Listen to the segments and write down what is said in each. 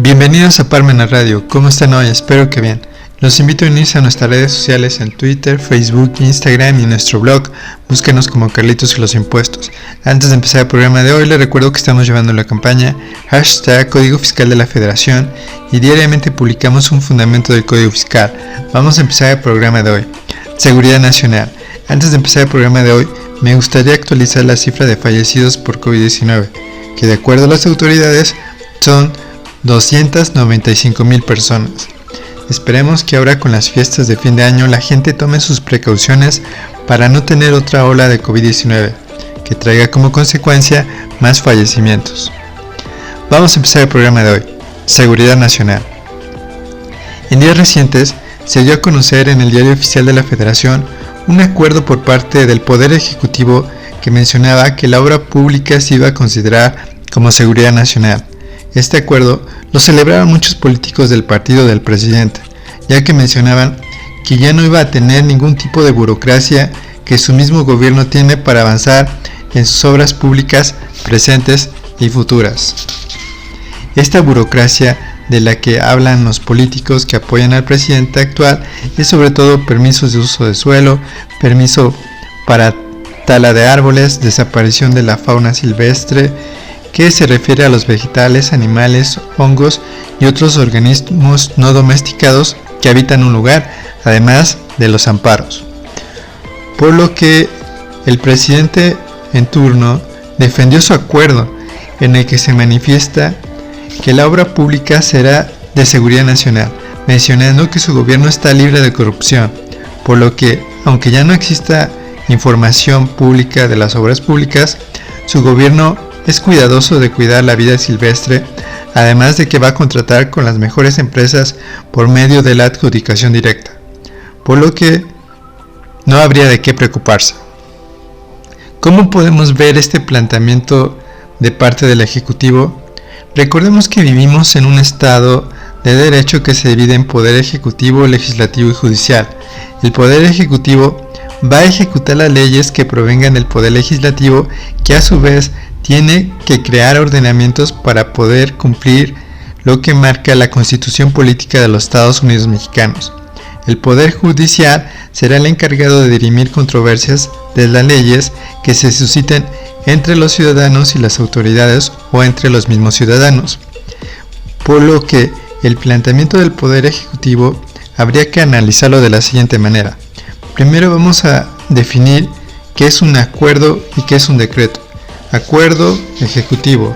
Bienvenidos a Parmenas Radio, ¿cómo están hoy? Espero que bien. Los invito a unirse a nuestras redes sociales en Twitter, Facebook, Instagram y en nuestro blog. Búsquenos como Carlitos y los Impuestos. Antes de empezar el programa de hoy, les recuerdo que estamos llevando la campaña #Código Fiscal de la Federación y diariamente publicamos un fundamento del Código Fiscal. Vamos a empezar el programa de hoy. Seguridad Nacional. Antes de empezar el programa de hoy, me gustaría actualizar la cifra de fallecidos por COVID-19, que de acuerdo a las autoridades son 295,000 personas. Esperemos que ahora con las fiestas de fin de año la gente tome sus precauciones para no tener otra ola de COVID-19, que traiga como consecuencia más fallecimientos. Vamos a empezar el programa de hoy. Seguridad Nacional. En días recientes se dio a conocer en el Diario Oficial de la Federación un acuerdo por parte del Poder Ejecutivo que mencionaba que la obra pública se iba a considerar como seguridad nacional. Este acuerdo lo celebraron muchos políticos del partido del presidente, ya que mencionaban que ya no iba a tener ningún tipo de burocracia que su mismo gobierno tiene para avanzar en sus obras públicas presentes y futuras. Esta burocracia de la que hablan los políticos que apoyan al presidente actual es sobre todo permisos de uso de suelo, permiso para tala de árboles, desaparición de la fauna silvestre, que se refiere a los vegetales, animales, hongos y otros organismos no domesticados que habitan un lugar, además de los amparos. Por lo que el presidente en turno defendió su acuerdo en el que se manifiesta que la obra pública será de seguridad nacional, mencionando que su gobierno está libre de corrupción, por lo que, aunque ya no exista información pública de las obras públicas, su gobierno es cuidadoso de cuidar la vida silvestre, además de que va a contratar con las mejores empresas por medio de la adjudicación directa, por lo que no habría de qué preocuparse. ¿Cómo podemos ver este planteamiento de parte del Ejecutivo? Recordemos que vivimos en un Estado de derecho que se divide en Poder Ejecutivo, Legislativo y Judicial. El Poder Ejecutivo va a ejecutar las leyes que provengan del Poder Legislativo, que a su vez tiene que crear ordenamientos para poder cumplir lo que marca la Constitución Política de los Estados Unidos Mexicanos. El Poder Judicial será el encargado de dirimir controversias de las leyes que se susciten entre los ciudadanos y las autoridades o entre los mismos ciudadanos. Por lo que el planteamiento del Poder Ejecutivo habría que analizarlo de la siguiente manera. Primero vamos a definir qué es un acuerdo y qué es un decreto. Acuerdo ejecutivo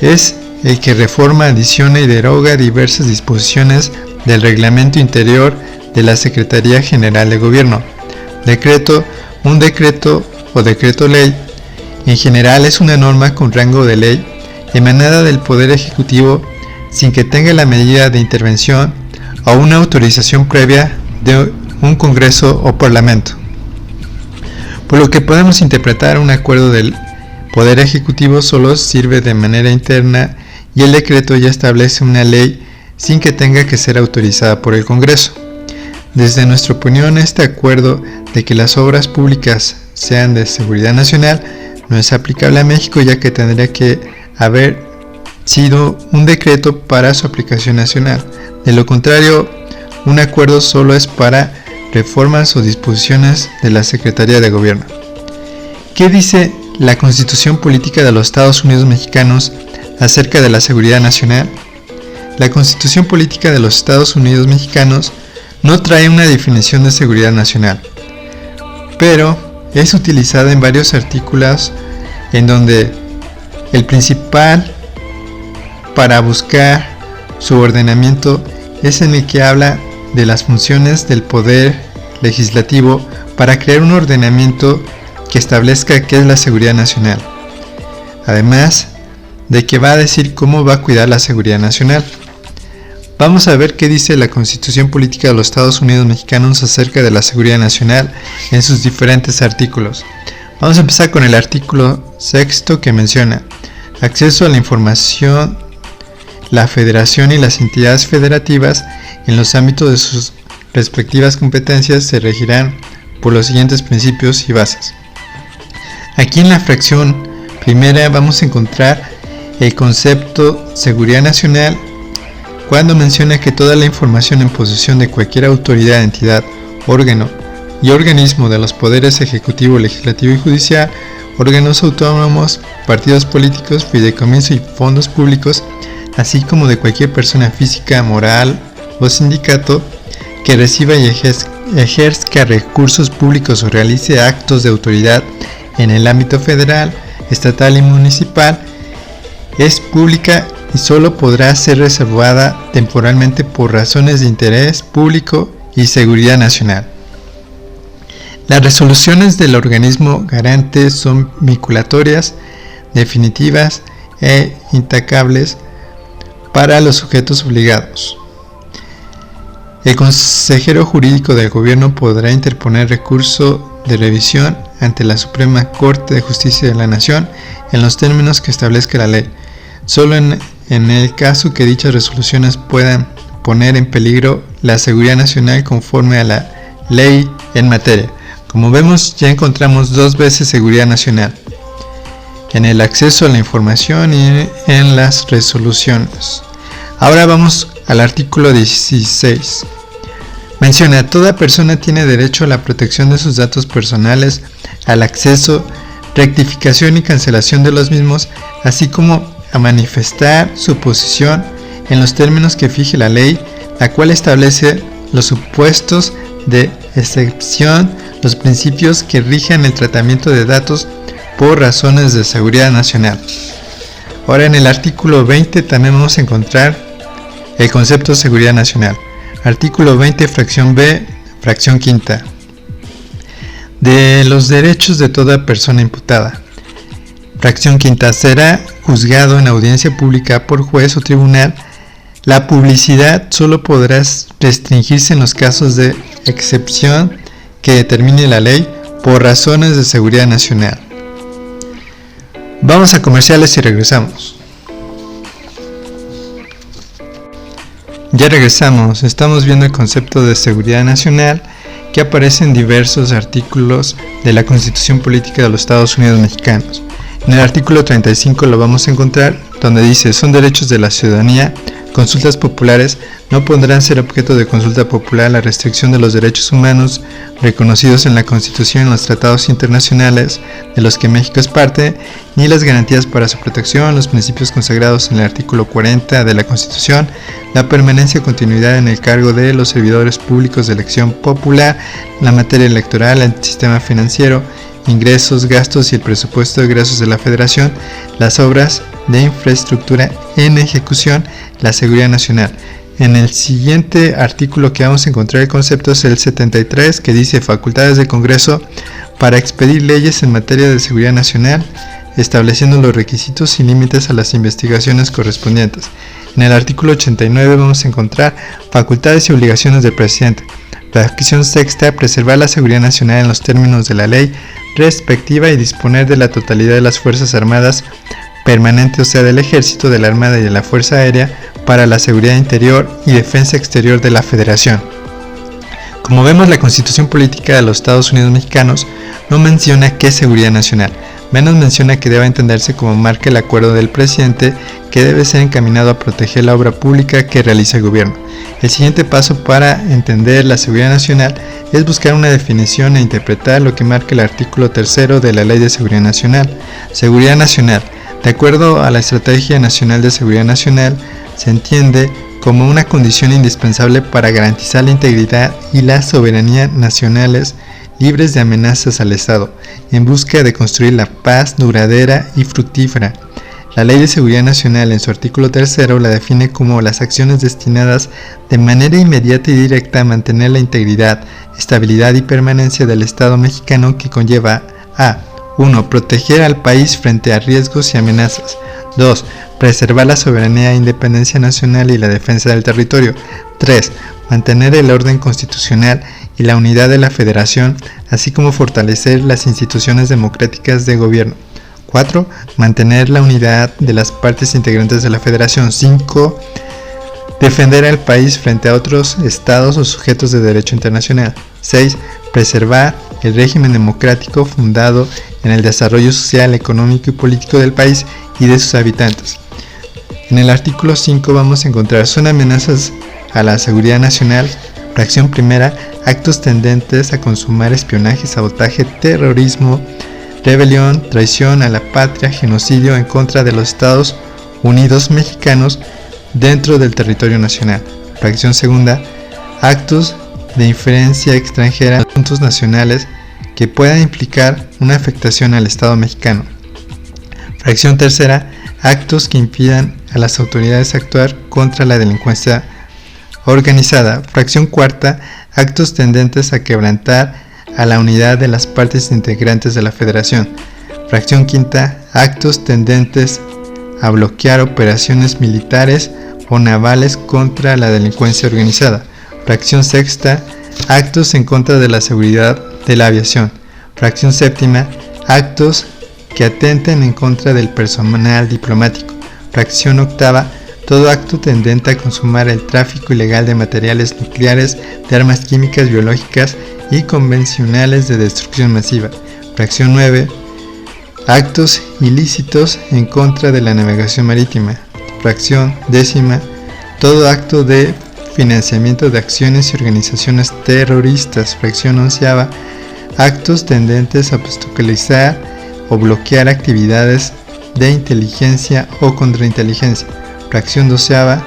es el que reforma, adiciona y deroga diversas disposiciones del reglamento interior de la Secretaría General de Gobierno. Decreto, un decreto o decreto ley, en general es una norma con rango de ley emanada del Poder Ejecutivo sin que tenga la medida de intervención o una autorización previa de un Congreso o Parlamento. Por lo que podemos interpretar un acuerdo del Poder Ejecutivo solo sirve de manera interna y el decreto ya establece una ley sin que tenga que ser autorizada por el Congreso. Desde nuestra opinión, este acuerdo de que las obras públicas sean de seguridad nacional no es aplicable a México, ya que tendría que haber sido un decreto para su aplicación nacional. De lo contrario, un acuerdo solo es para reformas o disposiciones de la Secretaría de Gobierno. ¿Qué dice la Constitución Política de los Estados Unidos Mexicanos acerca de la seguridad nacional? La Constitución Política de los Estados Unidos Mexicanos no trae una definición de seguridad nacional, pero es utilizada en varios artículos en donde el principal para buscar su ordenamiento es en el que habla de las funciones del Poder Legislativo para crear un ordenamiento que establezca qué es la seguridad nacional, además de que va a decir cómo va a cuidar la seguridad nacional. Vamos a ver qué dice la Constitución Política de los Estados Unidos Mexicanos acerca de la seguridad nacional en sus diferentes artículos. Vamos a empezar con el artículo 6 que menciona: acceso a la información. La Federación y las entidades federativas en los ámbitos de sus respectivas competencias se regirán por los siguientes principios y bases. Aquí en la fracción primera vamos a encontrar el concepto seguridad nacional cuando menciona que toda la información en posesión de cualquier autoridad, entidad, órgano y organismo de los poderes ejecutivo, legislativo y judicial, órganos autónomos, partidos políticos, fideicomisos y fondos públicos, así como de cualquier persona física, moral o sindicato que reciba y ejerzca recursos públicos o realice actos de autoridad en el ámbito federal, estatal y municipal, es pública y solo podrá ser reservada temporalmente por razones de interés público y seguridad nacional. Las resoluciones del organismo garante son vinculatorias, definitivas e intacables para los sujetos obligados. El consejero jurídico del gobierno podrá interponer recurso de revisión ante la Suprema Corte de Justicia de la Nación en los términos que establezca la ley, solo en el caso que dichas resoluciones puedan poner en peligro la seguridad nacional conforme a la ley en materia. Como vemos, ya encontramos dos veces seguridad nacional, en el acceso a la información y en las resoluciones. Ahora vamos al artículo 16. Menciona: toda persona tiene derecho a la protección de sus datos personales, al acceso, rectificación y cancelación de los mismos, así como a manifestar su posición en los términos que fije la ley, la cual establece los supuestos de excepción, los principios que rigen el tratamiento de datos por razones de seguridad nacional. Ahora, en el artículo 20 también vamos a encontrar el concepto de seguridad nacional. Artículo 20, fracción B, fracción quinta. De los derechos de toda persona imputada. Fracción quinta. Será juzgado en audiencia pública por juez o tribunal. La publicidad solo podrá restringirse en los casos de excepción que determine la ley por razones de seguridad nacional. Vamos a comerciales y regresamos. Ya regresamos. Estamos viendo el concepto de seguridad nacional que aparece en diversos artículos de la Constitución Política de los Estados Unidos Mexicanos. En el artículo 35 lo vamos a encontrar, donde dice: son derechos de la ciudadanía. Consultas populares no podrán ser objeto de consulta popular. La restricción de los derechos humanos reconocidos en la Constitución y en los tratados internacionales de los que México es parte, ni las garantías para su protección, los principios consagrados en el artículo 40 de la Constitución, la permanencia y continuidad en el cargo de los servidores públicos de elección popular, la materia electoral, el sistema financiero, ingresos, gastos y el presupuesto de egresos de la Federación, las obras de infraestructura en ejecución, la seguridad nacional. En el siguiente artículo que vamos a encontrar el concepto es el 73, que dice: facultades del Congreso para expedir leyes en materia de seguridad nacional, estableciendo los requisitos y límites a las investigaciones correspondientes. En el artículo 89 vamos a encontrar facultades y obligaciones del presidente. Fracción sexta: preservar la seguridad nacional en los términos de la ley respectiva y disponer de la totalidad de las Fuerzas Armadas permanente, o sea, del Ejército, de la Armada y de la Fuerza Aérea, para la seguridad interior y defensa exterior de la Federación. Como vemos, la Constitución Política de los Estados Unidos Mexicanos no menciona qué es seguridad nacional, menos menciona que debe entenderse como marca el acuerdo del presidente, que debe ser encaminado a proteger la obra pública que realiza el gobierno. El siguiente paso para entender la seguridad nacional es buscar una definición e interpretar lo que marca el artículo 3 de la Ley de Seguridad Nacional. Seguridad nacional. De acuerdo a la Estrategia Nacional de Seguridad Nacional, se entiende como una condición indispensable para garantizar la integridad y la soberanía nacionales libres de amenazas al Estado, en busca de construir la paz duradera y fructífera. La Ley de Seguridad Nacional, en su artículo 3, la define como las acciones destinadas de manera inmediata y directa a mantener la integridad, estabilidad y permanencia del Estado mexicano, que conlleva a 1. Proteger al país frente a riesgos y amenazas. 2. Preservar la soberanía e independencia nacional y la defensa del territorio. 3. Mantener el orden constitucional y la unidad de la Federación, así como fortalecer las instituciones democráticas de gobierno. 4. Mantener la unidad de las partes integrantes de la Federación. 5. Defender al país frente a otros estados o sujetos de derecho internacional. 6. Preservar el régimen democrático fundado en el desarrollo social, económico y político del país y de sus habitantes. En el artículo 5 vamos a encontrar son amenazas a la seguridad nacional. Fracción primera, actos tendentes a consumar espionaje, sabotaje, terrorismo, rebelión, traición a la patria, genocidio en contra de los Estados Unidos mexicanos dentro del territorio nacional. Fracción segunda, actos de injerencia extranjera en asuntos nacionales que puedan implicar una afectación al Estado mexicano. Fracción tercera, actos que impidan a las autoridades actuar contra la delincuencia organizada. Fracción cuarta, actos tendentes a quebrantar a la unidad de las partes integrantes de la Federación. Fracción quinta, actos tendentes a bloquear operaciones militares o navales contra la delincuencia organizada. Fracción sexta, actos en contra de la seguridad de la aviación. Fracción séptima, actos que atenten en contra del personal diplomático. Fracción octava, todo acto tendente a consumar el tráfico ilegal de materiales nucleares, de armas químicas, biológicas y convencionales de destrucción masiva. Fracción 9, actos ilícitos en contra de la navegación marítima. Fracción décima, todo acto de financiamiento de acciones y organizaciones terroristas. Fracción onceava, actos tendentes a obstaculizar o bloquear actividades de inteligencia o contrainteligencia. Fracción doceava,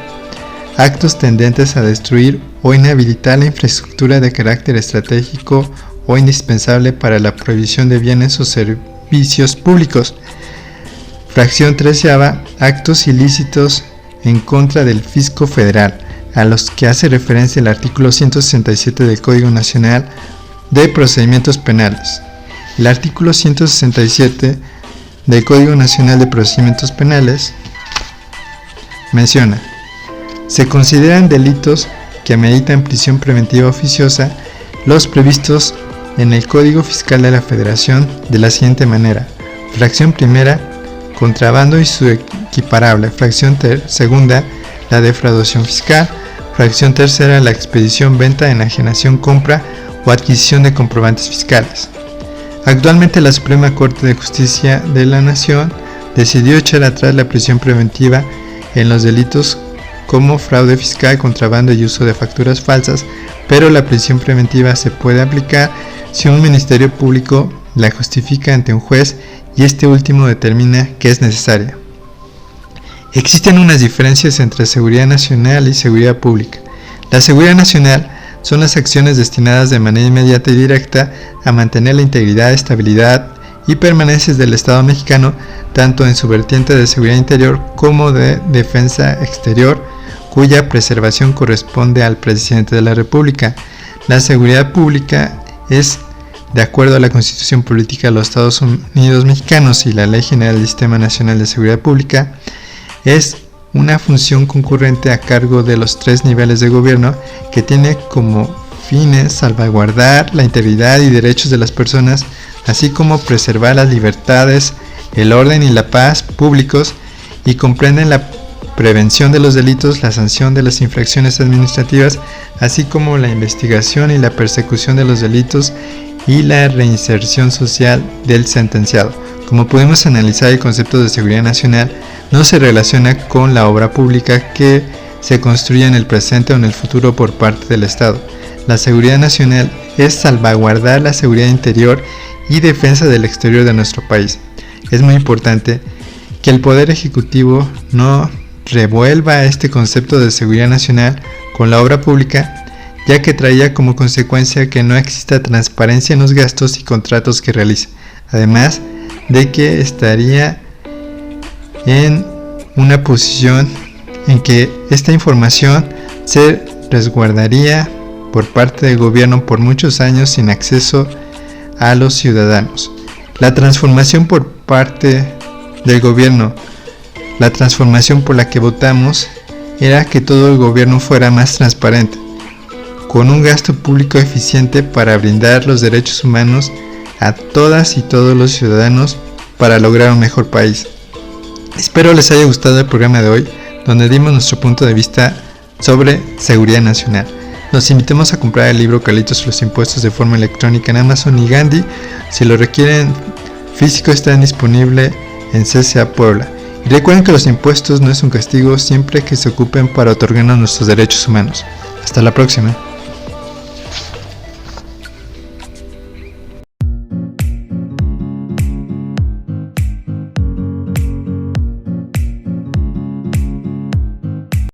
actos tendentes a destruir o inhabilitar la infraestructura de carácter estratégico o indispensable para la provisión de bienes o servicios públicos. Fracción treceava, actos ilícitos en contra del fisco federal, a los que hace referencia el artículo 167 del Código Nacional de Procedimientos Penales. El artículo 167 del Código Nacional de Procedimientos Penales menciona: se consideran delitos que ameritan prisión preventiva oficiosa los previstos en el Código Fiscal de la Federación de la siguiente manera: fracción primera, contrabando y su equiparable; fracción segunda, la defraudación fiscal; fracción tercera, la expedición, venta, enajenación, compra o adquisición de comprobantes fiscales. Actualmente la Suprema Corte de Justicia de la Nación decidió echar atrás la prisión preventiva en los delitos como fraude fiscal, contrabando y uso de facturas falsas, pero la prisión preventiva se puede aplicar si un ministerio público la justifica ante un juez y este último determina que es necesaria. Existen unas diferencias entre seguridad nacional y seguridad pública. La seguridad nacional son las acciones destinadas de manera inmediata y directa a mantener la integridad, estabilidad y permanencia del Estado mexicano, tanto en su vertiente de seguridad interior como de defensa exterior, cuya preservación corresponde al presidente de la República. La seguridad pública es, de acuerdo a la Constitución Política de los Estados Unidos Mexicanos y la Ley General del Sistema Nacional de Seguridad Pública, es una función concurrente a cargo de los tres niveles de gobierno que tiene como fines salvaguardar la integridad y derechos de las personas, así como preservar las libertades, el orden y la paz públicos, y comprenden la prevención de los delitos, la sanción de las infracciones administrativas, así como la investigación y la persecución de los delitos y la reinserción social del sentenciado. Como podemos analizar, el concepto de seguridad nacional no se relaciona con la obra pública que se construye en el presente o en el futuro por parte del Estado. La seguridad nacional es salvaguardar la seguridad interior y defensa del exterior de nuestro país. Es muy importante que el Poder Ejecutivo no revuelva este concepto de seguridad nacional con la obra pública, ya que traía como consecuencia que no exista transparencia en los gastos y contratos que realiza, además de que estaría en una posición en que esta información se resguardaría por parte del gobierno por muchos años sin acceso a los ciudadanos. La transformación por parte del gobierno, la transformación por la que votamos, era que todo el gobierno fuera más transparente, con un gasto público eficiente para brindar los derechos humanos a todas y todos los ciudadanos para lograr un mejor país. Espero les haya gustado el programa de hoy, donde dimos nuestro punto de vista sobre seguridad nacional. Los invitamos a comprar el libro Carlitos y los impuestos de forma electrónica en Amazon y Gandhi. Si lo requieren físico, está disponible en CCA Puebla. Y Y recuerden que los impuestos no es un castigo siempre que se ocupen para otorgarnos nuestros derechos humanos. Hasta la próxima.